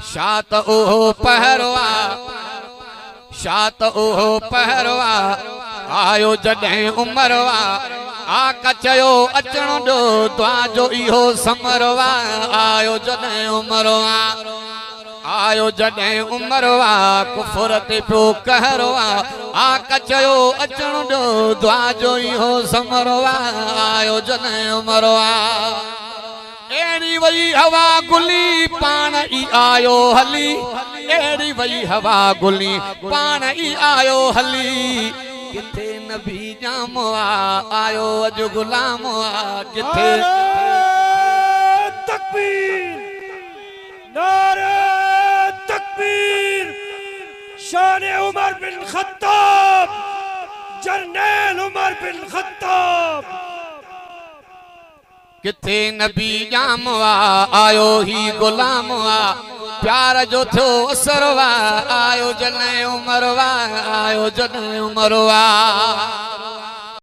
शात ओहो पहरवा शात ओहो पहरवा आयो जॾहिं उमरवा आका चयो अचण ॾो द्वाजो इहो समरवा आयो जॾहिं उमरवा आयो जॾहिं उमरवा कुफर ते पियो कहरवा आका चयो अचण ॾो द्वाजो इहो समरवा आयो जॾहिं उमरवा एड़ी वई हवा गुली पान ई आयो हली एड़ी वई हवा गुली पान ई आयो हली किथे नबी जामवा आयो अज गुलामवा किथे तकबीर नारे तकबीर शान उमर बिन खत्ताब जरनैल उमर बिन खत्ताब किथे नबी जामवा आयो ही गुलामवा प्यार जो थो असरवा आयो जॾहिं उमरवा आयो जॾहिं उमरवा।